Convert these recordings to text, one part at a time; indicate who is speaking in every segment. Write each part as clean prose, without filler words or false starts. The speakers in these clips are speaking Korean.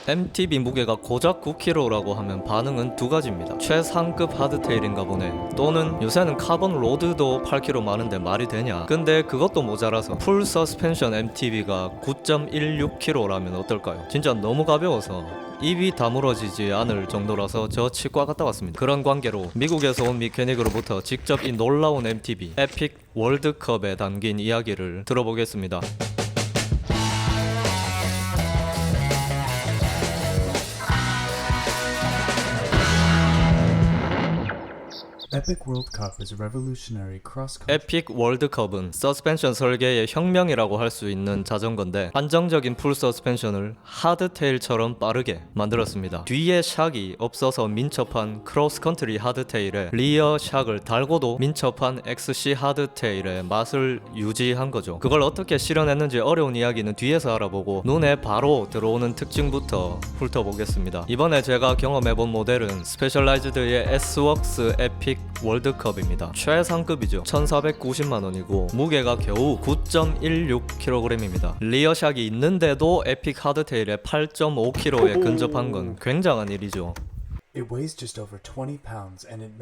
Speaker 1: MTB 무게가 고작 9kg라고 하면 반응은 두 가지입니다. 최상급 하드테일인가 보네, 또는 요새는 카본 로드도 8kg 많은데 말이 되냐. 근데 그것도 모자라서 풀 서스펜션 MTB가 9.16kg라면 어떨까요? 진짜 너무 가벼워서 입이 다물어지지 않을 정도라서 저 치과 갔다 왔습니다. 그런 관계로 미국에서 온 미케닉으로부터 직접 이 놀라운 MTB 에픽 월드컵에 담긴 이야기를 들어보겠습니다.
Speaker 2: Epic World Cup is a revolutionary cross-country.
Speaker 1: 에픽 월드컵은 서스펜션 설계의 혁명이라고 할 수 있는 자전거인데 안정적인 풀 서스펜션을 하드테일처럼 빠르게 만들었습니다. 뒤에 샥이 없어서 민첩한 크로스컨트리 하드테일에 리어 샥을 달고도 민첩한 XC 하드테일의 맛을 유지한 거죠. 그걸 어떻게 실현했는지 어려운 이야기는 뒤에서 알아보고 눈에 바로 들어오는 특징부터 훑어보겠습니다. 이번에 제가 경험해본 모델은 스페셜라이즈드의 S웍스 에픽 월드컵입니다. 최상급이죠. 1490만원이고 무게가 겨우 9.16kg입니다. 리어샥이 있는데도 에픽 하드테일에 8.5kg에 근접한 건 굉장한 일이죠.
Speaker 2: It weighs just over 20 pounds and it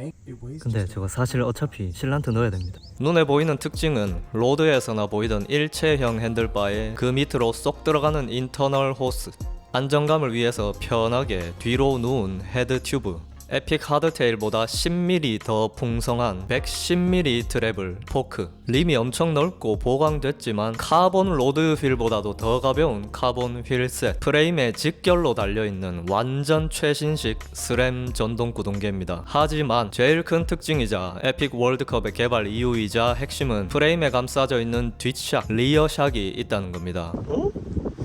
Speaker 2: weighs
Speaker 3: 근데
Speaker 2: just
Speaker 3: 저거 사실 어차피 실란트 넣어야 됩니다.
Speaker 1: 눈에 보이는 특징은 로드에서나 보이던 일체형 핸들바에 그 밑으로 쏙 들어가는 인터널 호스, 안정감을 위해서 편하게 뒤로 누운 헤드 튜브, 에픽 하드테일보다 10mm 더 풍성한 110mm 트래블 포크, 림이 엄청 넓고 보강됐지만 카본 로드 휠보다도 더 가벼운 카본 휠셋, 프레임에 직결로 달려있는 완전 최신식 스램 전동 구동계입니다. 하지만 제일 큰 특징이자 에픽 월드컵의 개발 이유이자 핵심은 프레임에 감싸져 있는 뒷샥, 리어샥이 있다는 겁니다.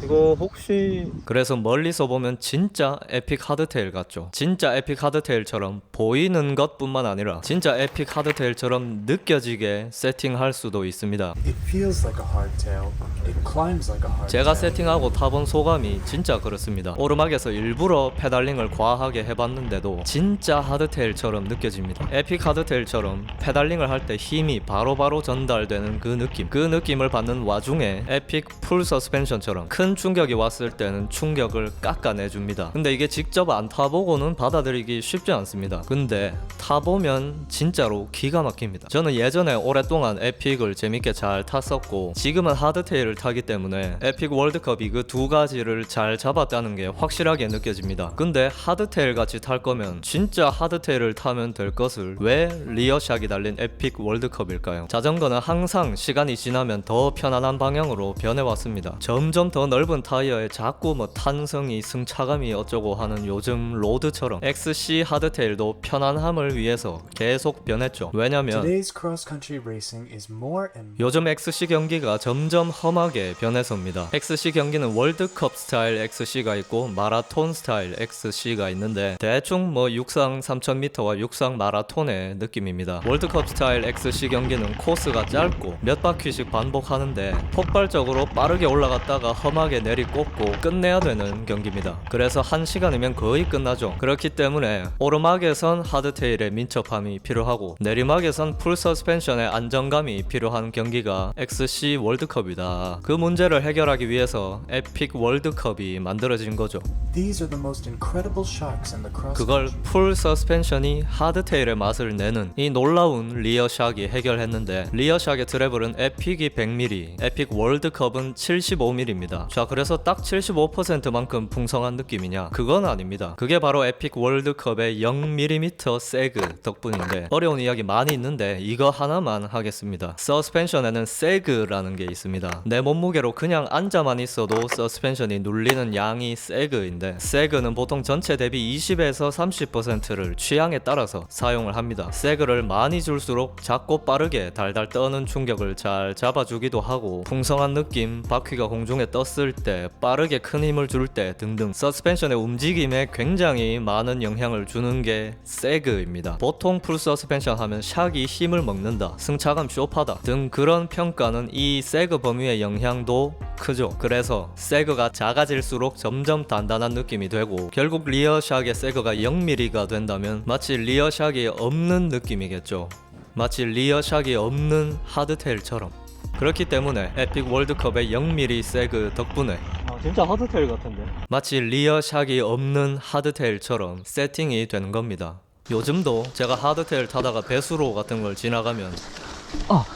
Speaker 3: 이거 혹시
Speaker 1: 그래서 멀리서 보면 진짜 에픽 하드테일 같죠. 진짜 에픽 하드테일처럼 보이는 것뿐만 아니라 진짜 에픽 하드테일처럼 느껴지게 세팅할 수도 있습니다.
Speaker 2: it feels like a hardtail. It climbs like a hardtail.
Speaker 1: 제가 세팅하고 타본 소감이 진짜 그렇습니다. 오르막에서 일부러 페달링을 과하게 해봤는데도 진짜 하드테일처럼 느껴집니다. 에픽 하드테일처럼 페달링을 할 때 힘이 바로바로 전달되는 그 느낌을 받는 와중에 에픽 풀 서스펜션처럼 큰 충격이 왔을 때는 충격을 깎아내줍니다. 근데 이게 직접 안 타보고는 받아들이기 쉽지 않습니다. 근데 타보면 진짜로 기가 막힙니다. 저는 예전에 오랫동안 에픽을 재밌게 잘 탔었고 지금은 하드테일을 타기 때문에 에픽 월드컵이 그 두 가지를 잘 잡았다는 게 확실하게 느껴집니다. 근데 하드테일 같이 탈 거면 진짜 하드테일을 타면 될 것을 왜 리어샥이 달린 에픽 월드컵일까요? 자전거는 항상 시간이 지나면 더 편안한 방향으로 변해왔습니다. 점점 더 넓은 타이어에 자꾸 탄성이 승차감이 어쩌고 하는 요즘 로드처럼 XC 하드테일도 편안함을 위해서 계속 변했죠. 왜냐면
Speaker 2: Today's cross-country racing is more and
Speaker 1: 요즘 XC 경기가 점점 험하게 변해서입니다. XC 경기는 월드컵 스타일 XC가 있고 마라톤 스타일 XC가 있는데 대충 육상 3000m와 육상 마라톤의 느낌입니다. 월드컵 스타일 XC 경기는 코스가 짧고 몇 바퀴씩 반복하는데 폭발적으로 빠르게 올라갔다가 험하게 내리꽂고 끝내야 되는 경기입니다. 그래서 1시간이면 거의 끝나죠. 그렇기 때문에 오르막에선 하드테일의 민첩함이 필요하고 내리막에선 풀 서스펜션의 안정감이 필요한 경기가 XC 월드컵이다. 그 문제를 해결하기 위해서 에픽 월드컵이 만들어진 거죠.
Speaker 2: these are the most incredible shocks in the cross.
Speaker 1: 그걸 풀 서스펜션이 하드테일의 맛을 내는 이 놀라운 리어샥이 해결했는데 리어샥의 트래블은 에픽이 100mm, 에픽 월드컵은 75mm입니다. 자, 그래서 딱 75%만큼 풍성한 느낌이냐? 그건 아닙니다. 그게 바로 에픽 월드컵의 0mm 세그 덕분인데 어려운 이야기 많이 있는데 이거 하나만 하겠습니다. 서스펜션에는 세그라는 게 있습니다. 내 몸무게로 그냥 앉아만 있어도 서스펜션이 눌리는 양이 세그인데 세그는 보통 전체 대비 20에서 30%를 취향에 따라서 사용을 합니다. 세그를 많이 줄수록 작고 빠르게 달달 떠는 충격을 잘 잡아주기도 하고 풍성한 느낌, 바퀴가 공중에 떴을 뻗을 때, 빠르게 큰 힘을 줄 때 등등 서스펜션의 움직임에 굉장히 많은 영향을 주는 게 세그입니다. 보통 풀 서스펜션 하면 샥이 힘을 먹는다, 승차감 쇼파다 등 그런 평가는 이 세그 범위의 영향도 크죠. 그래서 세그가 작아질수록 점점 단단한 느낌이 되고 결국 리어 샥의 세그가 0mm가 된다면 마치 리어 샥이 없는 느낌이겠죠. 마치 리어 샥이 없는 하드테일처럼. 그렇기 때문에 에픽 월드컵의 0mm 세그 덕분에
Speaker 3: 진짜 하드테일 같은데.
Speaker 1: 마치 리어 샥이 없는 하드테일처럼 세팅이 되는 겁니다. 요즘도 제가 하드테일 타다가 배수로 같은 걸 지나가면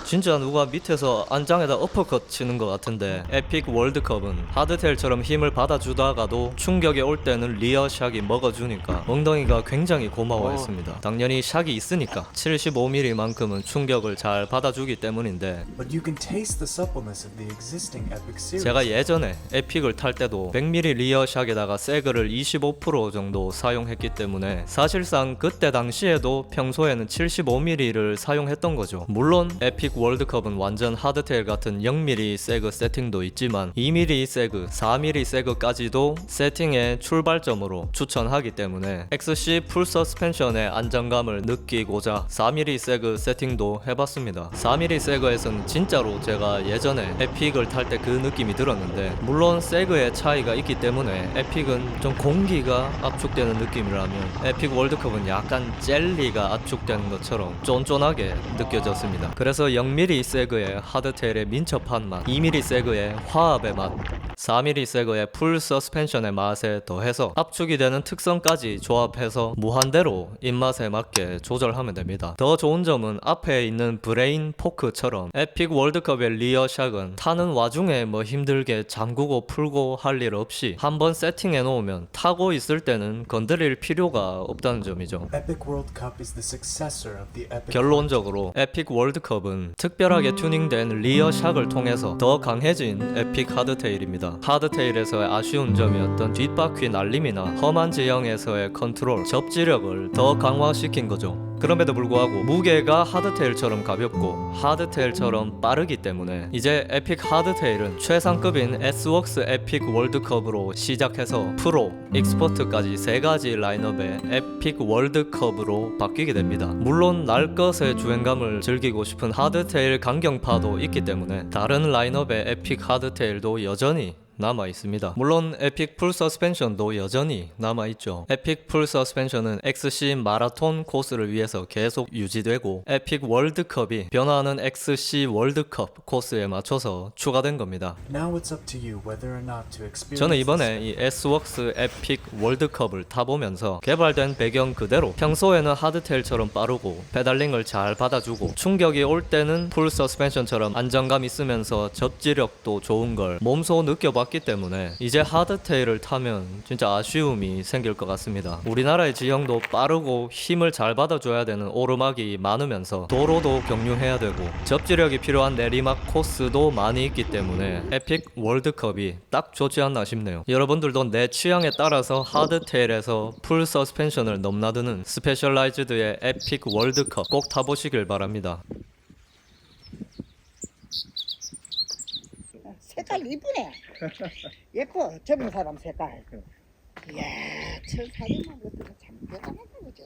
Speaker 1: 진짜 누가 밑에서 안장에다 어퍼컷 치는 것 같은데 에픽 월드컵은 하드테일처럼 힘을 받아주다가도 충격이 올 때는 리어 샥이 먹어주니까 엉덩이가 굉장히 고마워했습니다. 당연히 샥이 있으니까 75mm만큼은 충격을 잘 받아주기 때문인데
Speaker 2: But you can taste the suppleness of the existing Epic series.
Speaker 1: 제가 예전에 에픽을 탈 때도 100mm 리어 샥에다가 세그를 25% 정도 사용했기 때문에 사실상 그때 당시에도 평소에는 75mm를 사용했던 거죠. 물론 에픽 월드컵은 완전 하드테일 같은 0mm 세그 세팅도 있지만 2mm 세그, 4mm 세그까지도 세팅의 출발점으로 추천하기 때문에 XC 풀 서스펜션의 안정감을 느끼고자 4mm 세그 세팅도 해봤습니다. 4mm 세그에서는 진짜로 제가 예전에 에픽을 탈 때 그 느낌이 들었는데 물론 세그의 차이가 있기 때문에 에픽은 좀 공기가 압축되는 느낌이라면 에픽 월드컵은 약간 젤리가 압축되는 것처럼 쫀쫀하게 느껴졌습니다. 그래서 0mm 세그의 하드테일의 민첩한 맛, 2mm 세그의 화합의 맛, 4mm 세그의 풀 서스펜션의 맛에 더해서 압축이 되는 특성까지 조합해서 무한대로 입맛에 맞게 조절하면 됩니다. 더 좋은 점은 앞에 있는 브레인 포크처럼 에픽 월드컵의 리어 샥은 타는 와중에 뭐 힘들게 잠그고 풀고 할 일 없이 한번 세팅해 놓으면 타고 있을 때는 건드릴 필요가 없다는 점이죠.
Speaker 2: Epic World Cup is the successor of the Epic.
Speaker 1: 결론적으로 에픽 월드컵은 특별하게 튜닝된 리어 샥을 통해서 더 강해진 에픽 하드테일입니다. 하드테일에서의 아쉬운 점이었던 뒷바퀴 날림이나 험한 지형에서의 컨트롤, 접지력을 더 강화시킨 거죠. 그럼에도 불구하고 무게가 하드테일처럼 가볍고 하드테일처럼 빠르기 때문에 이제 에픽 하드테일은 최상급인 S웍스 에픽 월드컵으로 시작해서 프로, 익스퍼트까지 세 가지 라인업의 에픽 월드컵으로 바뀌게 됩니다. 물론 날 것의 주행감을 즐기고 싶은 하드테일 강경파도 있기 때문에 다른 라인업의 에픽 하드테일도 여전히 남아 있습니다. 물론 에픽 풀 서스펜션도 여전히 남아 있죠. 에픽 풀 서스펜션은 XC 마라톤 코스를 위해서 계속 유지되고 에픽 월드컵이 변화하는 XC 월드컵 코스에 맞춰서 추가된 겁니다.
Speaker 2: Now it's up to you whether or not to experience.
Speaker 1: 저는 이번에 이 S웍스 에픽 월드컵을 타보면서 개발된 배경 그대로 평소에는 하드테일처럼 빠르고 페달링을 잘 받아주고 충격이 올 때는 풀 서스펜션처럼 안정감 있으면서 접지력도 좋은 걸 몸소 느껴봤기 때문에 이제 하드테일을 타면 진짜 아쉬움이 생길 것 같습니다. 우리나라의 지형도 빠르고 힘을 잘 받아줘야 되는 오르막이 많으면서 도로도 경유해야 되고 접지력이 필요한 내리막 코스도 많이 있기 때문에 에픽 월드컵이 딱 좋지 않나 싶네요. 여러분들도 내 취향에 따라서 하드테일에서 풀 서스펜션을 넘나드는 스페셜라이즈드의 에픽 월드컵 꼭 타보시길 바랍니다.
Speaker 4: 색깔 이쁘네. 예뻐. 젊은 사람 색깔. 이야, 1,400만 것들은 참 대단하다, 그죠?